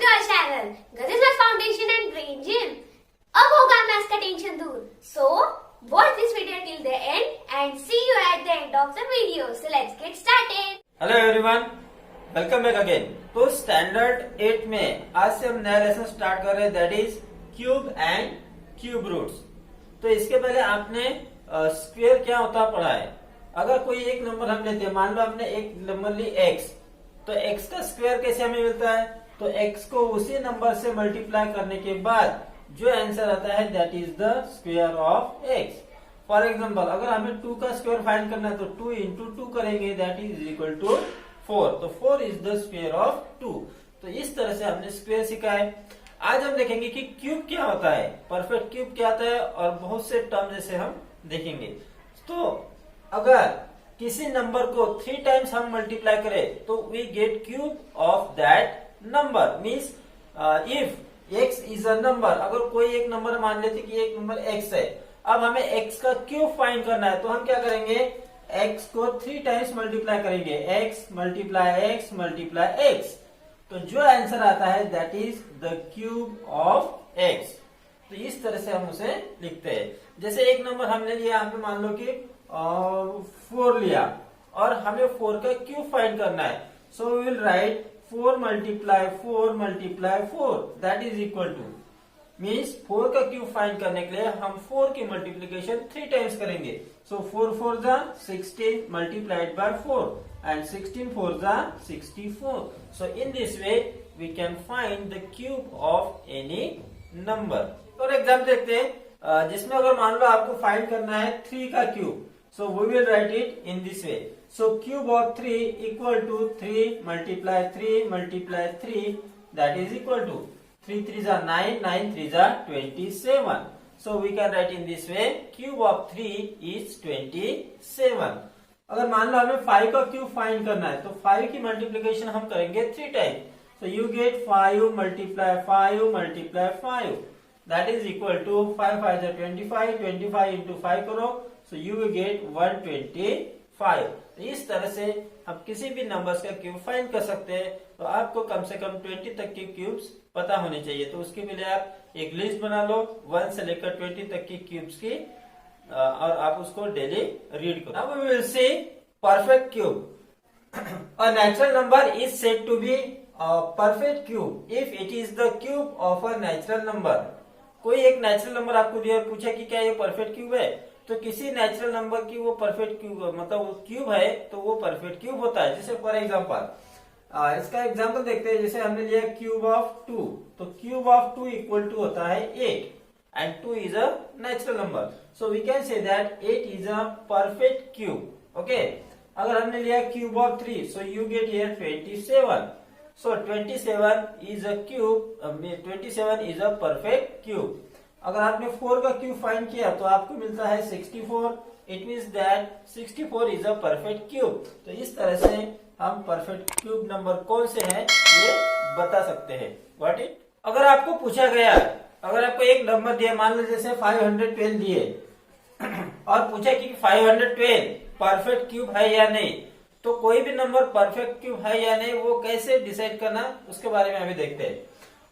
to our channel, Gajis Math Foundation and Brain Gym. अब होगा maths का tension दूर. So, watch this video till the end and see you at the end of the video. So let's get started. Hello everyone, welcome back again. तो standard 8 में आज से हम नया लेसन स्टार्ट कर रहे हैं, that is cube and cube roots. तो इसके पहले आपने स्क्वायर क्या होता है पढ़ा है. अगर कोई एक नंबर हम लेते हैं, मान लो हमने एक नंबर ली x, तो x का स्क्वायर कैसे हमें मिलता है, तो x को उसी नंबर से मल्टीप्लाई करने के बाद जो आंसर आता है that is the square of x. For example, अगर हमें 2 का स्क्वायर फाइंड करना है तो 2 इंटू 2 करेंगे, दैट इज इक्वल टू 4. तो 4 इज द स्क्वायर ऑफ 2. तो इस तरह से हमने स्क्वायर सीखा है. आज हम देखेंगे कि क्यूब क्या होता है, परफेक्ट क्यूब क्या होता है, और बहुत से टर्म जैसे हम देखेंगे. तो अगर किसी नंबर को 3 टाइम्स हम मल्टीप्लाई करें तो we get cube of that number. Means if x is a number, अगर कोई एक नंबर मान लेते कि एक नंबर x है, अब हमें x का क्यूब फाइंड करना है, तो हम क्या करेंगे, x को 3 टाइम्स मल्टीप्लाई करेंगे, x multiply x multiply x. तो जो आंसर आता है that is the cube of x. तो इस तरह से हम उसे लिखते हैं. जैसे एक नंबर हमने लिया, यहाँ पे मान लो कि 4 लिया और हमें 4 का क्यूब फाइंड करना है. So we will write 4 multiply 4 multiply 4 that is equal to, means 4 का क्यूब फाइंड करने के लिए हम 4 की मल्टीप्लीकेशन 3 टाइम्स करेंगे. सो 4 4 जा 16 मल्टीप्लाइड बाय 4 and 16 4 जा 64. So in this way we can find the cube of any number. For example देखते हैं, जिसमें अगर मान लो आपको फाइंड करना है 3 का cube, so we will write it in this way. So cube of 3 equal to 3 multiply 3 that is equal to 3 3 जा 9 9 3 जा 27. So we can write in this way, cube of 3 is 27. अगर मान लो हमें 5 का क्यूब फाइंड करना है, तो 5 की मल्टीप्लीकेशन हम करेंगे 3 time. So you gate 5 multiply 5 that is equal to 5 5 is 25 into 5 करो, so you will get 125. तो इस तरह से हम किसी भी नंबर्स का क्यूब फाइंड कर सकते हैं. तो आपको कम से कम 20 तक के क्यूब्स पता होने चाहिए. तो उसके लिए आप एक लिस्ट बना लो 1 से लेकर 20 तक की क्यूब्स की, और आप उसको डेली रीड करो. Now we will see perfect cube. A natural number is said to be a perfect cube if it is the cube of a natural number. कोई एक नेचुरल नंबर आपको दिया और पूछा कि क्या ये परफेक्ट क्यूब है, तो किसी नेचुरल नंबर की वो परफेक्ट क्यूब मतलब वो क्यूब है तो वो परफेक्ट क्यूब होता है. जैसे फॉर एग्जांपल इसका एग्जांपल देखते हैं. जैसे हमने लिया क्यूब ऑफ 2, तो क्यूब ऑफ 2 इक्वल टू होता है 8 and 2 is a natural number. So we can say that 8 is a perfect cube. Okay, अगर हमने लिया cube of 3, so you get here 27. So 27 is a cube, 27 is a perfect cube. अगर आपने 4 का cube find किया तो आपको मिलता है 64. It means that 64 is a perfect cube. तो इस तरह से हम परफेक्ट क्यूब नंबर कौन से हैं ये बता सकते हैं. Got it? अगर आपको पूछा गया, अगर आपको एक नंबर दिया, मान लो जैसे 512 दिए और पूछा कि 512 परफेक्ट क्यूब है या नहीं, तो कोई भी नंबर परफेक्ट क्यूब है या नहीं वो कैसे डिसाइड करना, उसके बारे में अभी देखते हैं.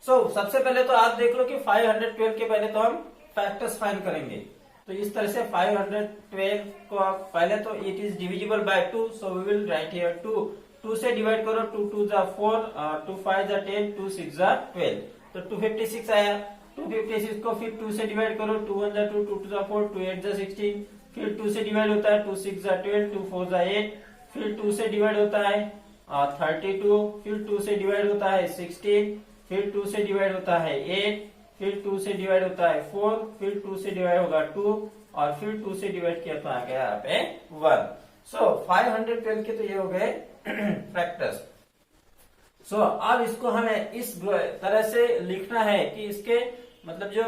सो सबसे पहले तो आप देख लो कि 512 के पहले तो हम फैक्टर्स फाइंड करेंगे. तो इस तरह से 512 को आप पहले तो it is divisible by 2, so we will write here 2 से डिवाइड करो, 2 2 जा 4, 2 5 जा 10, 2 6 जा 12, तो 256 आया. 256 को फिर 2 से डिवाइड करो, 2 1 जा 2, 2 2 जा 4, 2 8 जा 16, फिर 2 से डिवाइड होता है, 2 6 जा 12, 2 4 जा 8, फिर 2 से डिवाइड होता है 32, फिर 2 से डिवाइड होता है 16, फिर 2 से डिवाइड होता है 8, फिर 2 से डिवाइड होता है 4, फिर 2 से डिवाइड होगा 2, और फिर 2 से डिवाइड किया तो आ गया यहाँ पे 1. सो 512 के तो ये हो गए फैक्टर्स. सो अब इसको हमें इस तरह से लिखना है कि इसके मतलब जो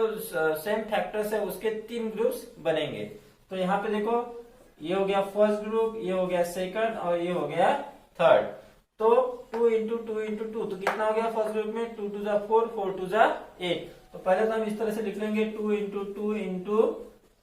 सेम फैक्टर्स है उसके 3 ग्रुप्स बनेंगे. तो यहाँ पे देखो, ये हो गया फर्स्ट ग्रुप, ये हो गया सेकंड, और ये हो गया थर्ड. तो 2 इंटू 2 इंटू 2, तो कितना हो गया फर्स्ट ग्रुप में, 2 2 जा 4, 4 2 जा 8. तो पहले तो हम इस तरह से लिख लेंगे 2 इंटू 2 इंटू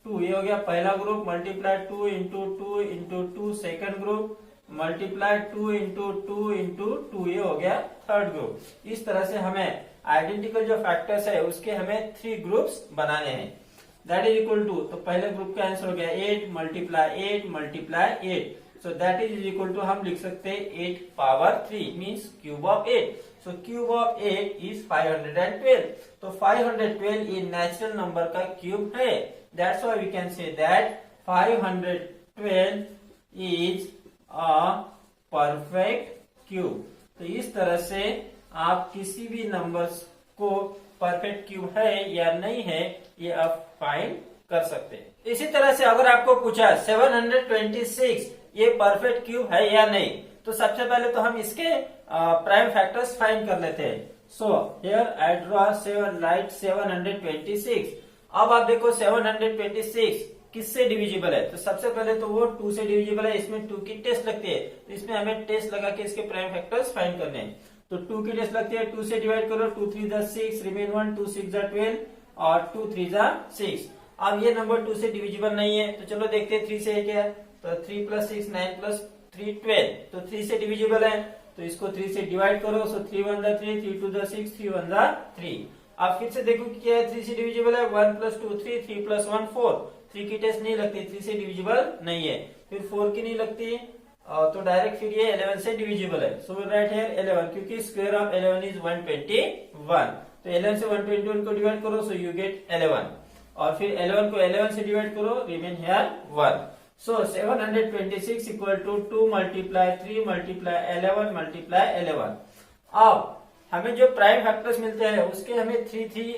2, ये हो गया पहला group, multiply 2 into 2 into 2 second group, multiply 2 into 2 into 2, ये हो गया थर्ड ग्रुप। इस तरह से हमें आइडेंटिकल जो फैक्टर्स है उसके हमें 3 ग्रुप्स बनाने हैं। दैट इज इक्वल टू, तो पहले ग्रुप का आंसर हो गया 8 multiply 8 multiply 8, so that is equal to हम लिख सकते हैं 8 power 3 means cube of 8। So cube of 8 is 512। तो 512 ये नेचुरल नंबर का क्यूब है। That's why we can say that 512 is a perfect cube. तो इस तरह से आप किसी भी नंबर्स को परफेक्ट क्यूब है या नहीं है ये आप फाइंड कर सकते हैं। इसी तरह से अगर आपको पूछा 726 ये परफेक्ट क्यूब है या नहीं, तो सबसे पहले तो हम इसके प्राइम फैक्टर्स फाइंड कर लेते हैं। So here I draw 726। अब आप देखो 726 किससे डिविजिबल है, तो सबसे पहले तो वो 2 से डिविजिबल है, इसमें 2 की टेस्ट लगती है, तो इसमें हमें टेस्ट लगा के इसके प्राइम फैक्टर्स फाइंड करने हैं। तो 2 की टेस्ट लगती है, 2 से डिवाइड करो, 2 3 जा 6, रिमेन 1, 2 6 जा 12 और 2 3 जा 6। अब ये नंबर 2 से डिविजिबल नहीं है, तो चलो देखते हैं 3 से है क्या। तो 3 प्लस 6 9 प्लस 3 12, तो 3 से डिविजिबल है, तो इसको 3 से डिवाइड करो। सो 3 1 जा 3, 3 2 जा 6, 3 1 जा 3। अब फिर से देखो क्या है, 3 से डिविजिबल है, 1 प्लस 2 3, 3 प्लस 1 4। 3 की टेस्ट नहीं लगती, 3 से डिविजिबल नहीं है। फिर 4 की नहीं लगती, तो डायरेक्ट फिर ये 11 से डिविजिबल है। सो वी राइट हियर 11, क्योंकि स्क्वायर ऑफ 11 इज 121। तो 11 से 121 को डिवाइड करो, सो यू गेट 11, और फिर 11 को 11 से डिवाइड करो, remain here 1। So 726 equal to 2 multiply 3 multiply 11 multiply 11। अब हमें जो प्राइम फैक्टर्स मिलते हैं उसके हमें 3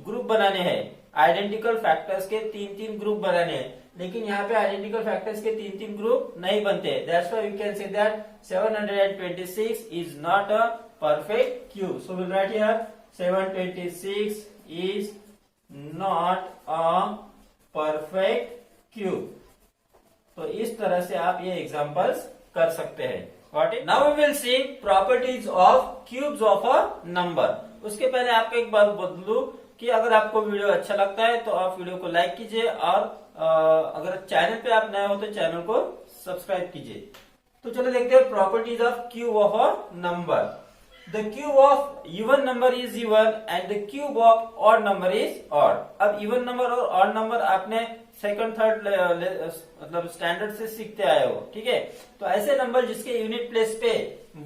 ग्रुप बनाने हैं। आइडेंटिकल फैक्टर्स के 3 ग्रुप बनाने हैं, लेकिन यहाँ पे आइडेंटिकल फैक्टर्स के 3 ग्रुप नहीं बनते। That's why we can say that 726 is not a perfect cube. So will write here 726 is not a perfect cube. तो इस तरह से आप ये एग्जांपल्स कर सकते हैं। Got it? Now we will see properties of cubes of a number. उसके पहले आपको एक बात बदलू कि अगर आपको वीडियो अच्छा लगता है तो आप वीडियो को लाइक कीजिए, और अगर चैनल पे आप नए हो तो चैनल को सब्सक्राइब कीजिए। तो चलो देखते हैं properties of cube of a number. The cube of even number is even and the cube of odd number is odd. अब इवन नंबर और ऑड नंबर आपने सेकंड थर्ड मतलब स्टैंडर्ड से सीखते आए हो, ठीक है। तो ऐसे नंबर जिसके यूनिट प्लेस पे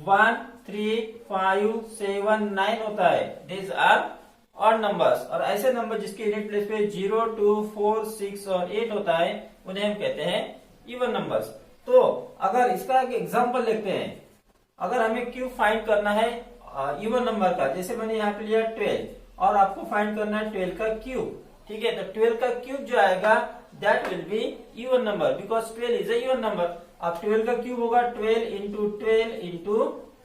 1 3 5 7 9 होता है, दिस आर ऑड नंबर्स। और ऐसे नंबर जिसके यूनिट प्लेस पे 0 2 4 6 और 8 होता है, उन्हें हम कहते हैं इवन नंबर्स। तो अगर इसका एक एग्जांपल लेते हैं, अगर हमें क्यूब फाइंड करना है इवन नंबर का, जैसे मैंने यहाँ पे लिया 12 और आपको फाइंड करना है 12 का क्यूब, ठीक है। तो 12 का क्यूब जो आएगा that will be even number, because 12 is a even number. अब 12 का क्यूब होगा 12 into 12 into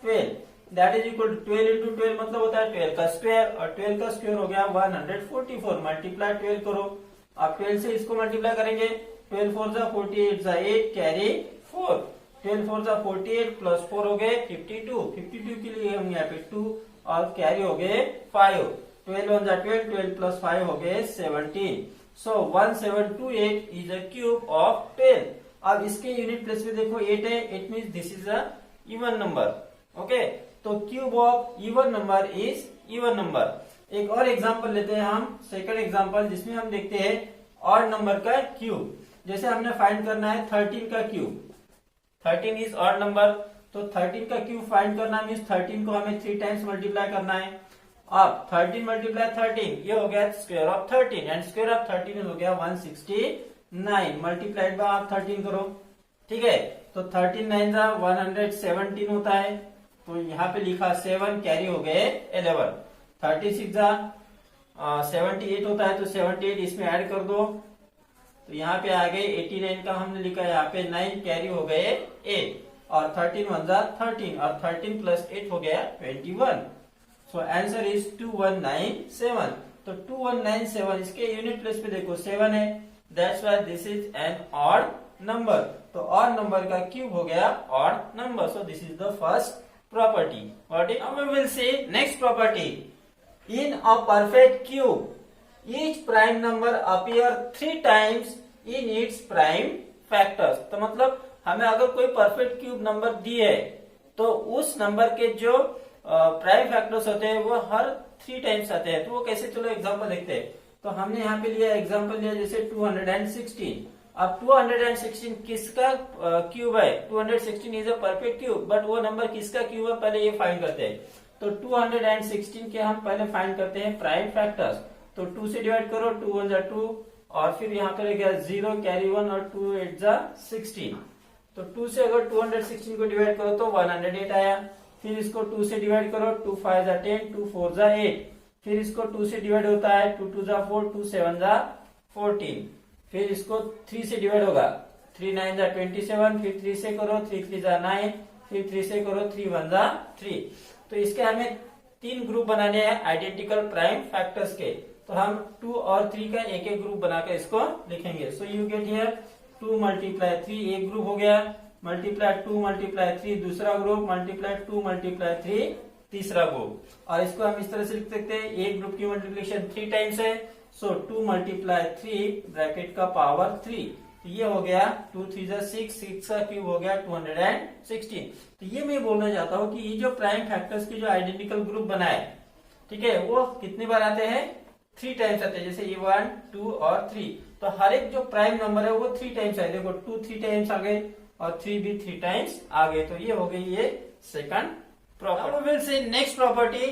12, that is equal to 12 into 12 मतलब होता है 12 का स्क्वायर, और 12 का स्क्वायर हो गया 144। मल्टीप्लाई 12 करो, आप 12 से इसको मल्टीप्लाई करेंगे, 12 4 जा 48 जा 8 कैरी 4, 12 4 जा 48 प्लस 4 हो गए 52। 52 के लिए हम यहाँ पे 2 और कैरी हो गए 5। 12 1 जा 12, 12 प्लस 5 हो गए 17। So 1728 is a cube of 12। अब इसके यूनिट प्लेस पे देखो 8 है, it means this is a even number, okay. तो cube of even number is even number. एक और एग्जांपल लेते हैं हम, सेकंड एग्जांपल, जिसमें हम देखते हैं ऑड नंबर का क्यूब। जैसे हमने फाइंड करना है 13 का क्यूब, 13 इज ऑड नंबर, तो 13 का क्यूब फाइंड करना मीन्स 13 को हमें 3 टाइम्स मल्टीप्लाई करना है। अब 13 मल्टीप्लाई 13 ये हो गया square of 13, and square of 13 हो गया 169। मल्टीप्लाइड बाय आप 13 करो, ठीक है। तो 13 9 जा 117 होता है, तो यहाँ पे लिखा 7 कैरी हो गए 11। 36 जा 78 होता है, तो 78 इसमें ऐड कर दो, तो यहाँ पे आ गए 89 का हमने लिखा, यहाँ पे 9 कैरी हो गए 8, और 13 1 जा 13, और 13 प्लस 8 हो गया 21। So answer is 2197। तो 2197 इसके यूनिट प्लेस पे देखो 7 है, that's why this is an odd number. तो ऑड नंबर का क्यूब हो गया odd number. So this is the first property. Now we will see next property. In a perfect cube, each prime number appear 3 times in its prime factors. तो मतलब हमें अगर कोई perfect cube number दी है तो उस नंबर के जो प्राइम फैक्टर्स होते हैं वो हर 3 टाइम्स आते हैं। तो वो कैसे, चलो एग्जांपल देखते हैं। तो हमने यहाँ पे लिया एग्जांपल लिया जैसे 216। अब 216 किसका क्यूब है? 216 is a perfect cube, but वो नंबर किसका क्यूब है पहले ये फाइंड करते हैं। तो 216 के हम पहले फाइंड करते हैं प्राइम फैक्टर्स। तो 2 से डिवाइड करो, 2 1 जा 2 और फिर यहाँ पे गया 0 कैरी 1 और 2 8 जा 16। तो 2 से अगर 216 को डिवाइड करो तो 108 आया। फिर इसको 2 से डिवाइड करो, 2 5 जा 10, 2 4 जा 8। फिर इसको 2 से डिवाइड होता है, 2 2 जा 4, 2 7 जा 14। फिर इसको 3 से डिवाइड होगा, 3 9 जा 27। फिर 3 से करो, 3 3 जा 9। फिर 3 से करो, 3 1 जा 3। तो इसके हमें 3 ग्रुप बनाने हैं आइडेंटिकल प्राइम फैक्टर्स के। तो हम 2 और 3 का एक एक ग्रुप बनाकर इसको लिखेंगे। सो यू गेट हियर 2 मल्टीप्लाई 3 एक ग्रुप हो गया, मल्टीप्लाई 2 मल्टीप्लाई 3 दूसरा ग्रुप, मल्टीप्लाई 2 मल्टीप्लाई 3 तीसरा ग्रुप। और इसको हम इस तरह से लिख सकते हैं, एक ग्रुप की मल्टीप्लिकेशन 3 टाइम्स है। सो 2 मल्टीप्लाई 3 ब्रैकेट का पावर 3। तो ये हो गया 2 3 जा 6, 6 का क्यूब हो गया 216। तो ये मैं बोलना चाहता हूँ कि ये जो प्राइम फैक्टर्स के जो आइडेंटिकल ग्रुप बनाए, ठीक है, वो कितने बार आते हैं? 3 टाइम्स आते हैं। जैसे ये 1 2 और 3। तो हर एक जो प्राइम नंबर है वो 3 टाइम्स आए। देखो 2 3 टाइम्स आ गए और 3 भी 3 टाइम्स आ गए। तो ये हो गई ये second property. Will say next property,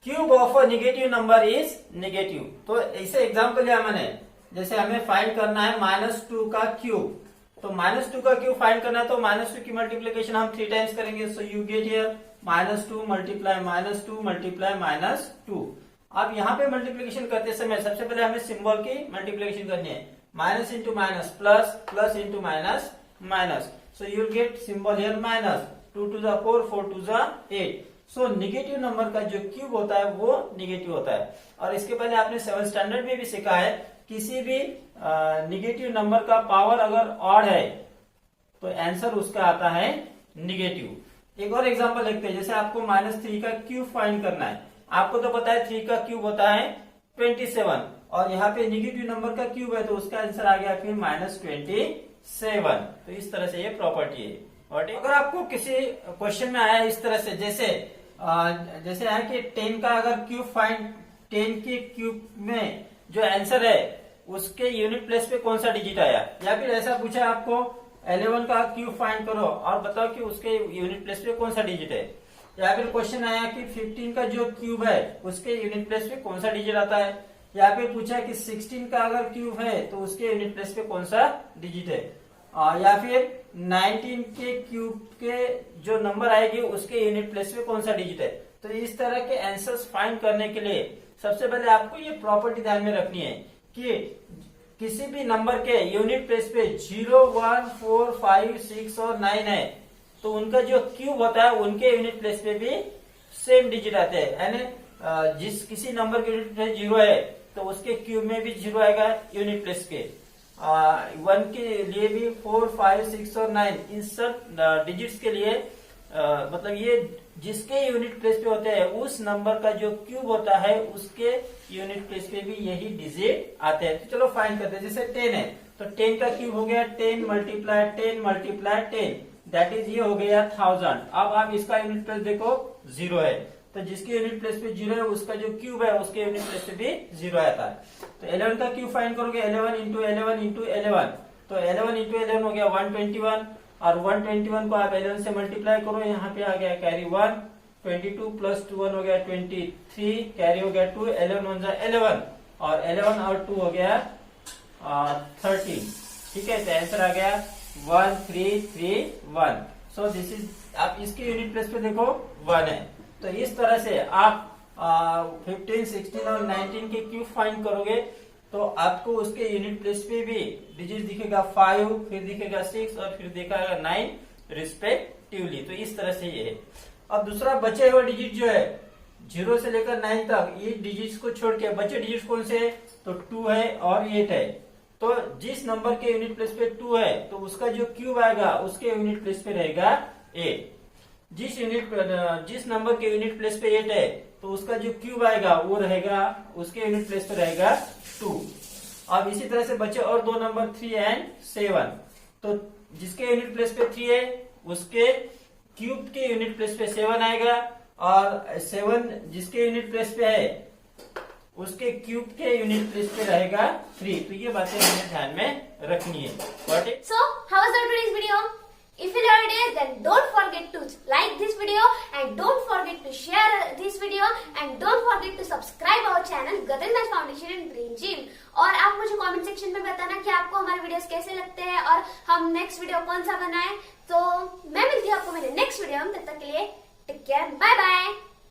cube of a negative number is negative. तो ऐसे एग्जाम्पल लिया मैंने, जैसे हमें फाइंड करना है -2 का क्यूब। तो -2 का क्यूब फाइंड करना है तो -2 की मल्टीप्लीकेशन हम 3 टाइम्स करेंगे। सो you get here -2 multiply -2 multiply -2। अब यहाँ पे मल्टीप्लीकेशन करते समय सबसे पहले हमें सिंबल की मल्टीप्लीकेशन करनी है। Minus into minus plus, plus into minus minus. So you gate symbol here minus, 2 2 जा 4, 4 2 जा 8। सो नेगेटिव नंबर का जो क्यूब होता है वो नेगेटिव होता है। और इसके पहले आपने 7th स्टैंडर्ड में भी सीखा है, किसी भी नेगेटिव नंबर का पावर अगर ऑड है तो आंसर उसका आता है नेगेटिव। एक और एग्जांपल देखते हैं, जैसे आपको -3 का क्यूब फाइंड करना है। आपको तो पता है 3 का क्यूब होता है 27 और यहाँ पे नेगेटिव नंबर का क्यूब है तो उसका आंसर आ गया फिर -27। तो इस तरह से ये प्रॉपर्टी है। और अगर आपको किसी क्वेश्चन में आया इस तरह से, जैसे है कि 10 का अगर क्यूब फाइंड, 10 के क्यूब में जो आंसर है उसके यूनिट प्लेस पे कौन सा डिजिट आया, या फिर ऐसा पूछा आपको 11 का क्यूब फाइंड करो और बताओ कि उसके यूनिट प्लेस पे कौन सा डिजिट है। या फिर क्वेश्चन आया कि 15 का जो क्यूब है उसके यूनिट प्लेस पे कौन सा डिजिट आता है। या फिर पूछा कि 16 का अगर क्यूब है तो उसके यूनिट प्लेस पे कौन सा डिजिट है। या फिर 19 के क्यूब के जो नंबर आएगी उसके यूनिट प्लेस पे कौन सा डिजिट है। तो इस तरह के आंसर्स फाइंड करने के लिए सबसे पहले आपको ये प्रॉपर्टी ध्यान में रखनी है कि किसी भी नंबर के यूनिट प्लेस पे 0 1 4 5 6 और 9 है तो उनका जो क्यूब होता है उनके यूनिट प्लेस पे भी सेम डिजिट आते हैं। यानी जिस किसी नंबर के यूनिट प्लेस 0 है तो उसके क्यूब में भी 0 आएगा यूनिट प्लेस के। 1 के लिए भी 4 5 6 और 9 इन सब डिजिट्स के लिए मतलब ये जिसके यूनिट प्लेस पे होते हैं उस नंबर का जो क्यूब होता है उसके यूनिट प्लेस पे भी यही डिजिट आते हैं। तो चलो फाइंड करते हैं। जैसे 10 है तो 10 का क्यूब हो गया 10 मल्टीप्लाई 10 मल्टीप्लाई 10, दैट इज ये हो गया 1000। अब आप इसका यूनिट प्लेस देखो 0 है तो जिसके यूनिट प्लेस पे 0 है उसका जो क्यूब है उसके यूनिट प्लेस पे भी 0 आता है। तो 11 का क्यूब फाइंड करोगे 11 इंटू 11 इंटू 11, तो 11 इंटू 11 हो गया 121 और 121 को आप 11 से मल्टीप्लाई करो, यहाँ पे आ गया कैरी 1, 22 प्लस 2 1 हो गया 23, कैरी हो गया 2, 11 1 जा 11 और 11 और 2 हो गया 13। ठीक है, तो आंसर आ गया 1331। सो दिस इज, आप इसके यूनिट प्लेस पे देखो 1 है। तो इस तरह से आप 15 16 और 19 के क्यूब फाइंड करोगे तो आपको उसके यूनिट प्लेस पे भी डिजिट दिखेगा 5, फिर दिखेगा 6 और फिर दिखेगा 9 रिस्पेक्टिवली। तो इस तरह से ये है। अब दूसरा बचे हुए डिजिट जो है 0 से लेकर 9 तक, ये डिजिट्स को छोड़ के बचे डिजिट कौन से है, तो 2 है और 8 है। तो जिस नंबर के यूनिट प्लेस पे 2 है तो उसका जो क्यूब आएगा उसके यूनिट प्लेस पे रहेगा 8। जिस नंबर के यूनिट प्लेस पे 8 है तो उसका जो क्यूब आएगा वो रहेगा, उसके यूनिट प्लेस पे रहेगा 2। अब इसी तरह से बचे और दो नंबर 3 एंड 7। तो जिसके यूनिट प्लेस पे 3 है उसके क्यूब के यूनिट प्लेस पे 7 आएगा, और 7 जिसके यूनिट प्लेस पे है उसके क्यूब के यूनिट प्लेस पे रहेगा 3। तो ये बातें हमें ध्यान में रखनी है। Got it? So, how was today's video? If you loved it, then don't forget to like this video and don't forget to share this video and don't forget to subscribe our channel Gagan Math Foundation and Brain Gym। और आप मुझे comment section में बताना कि आपको हमारे videos कैसे लगते हैं और हम नेक्स्ट वीडियो कौन सा बनाएं। तो मैं मिलती हूँ आपको मेरे नेक्स्ट वीडियो में, तब तक के लिए टेक केयर, बाय बाय।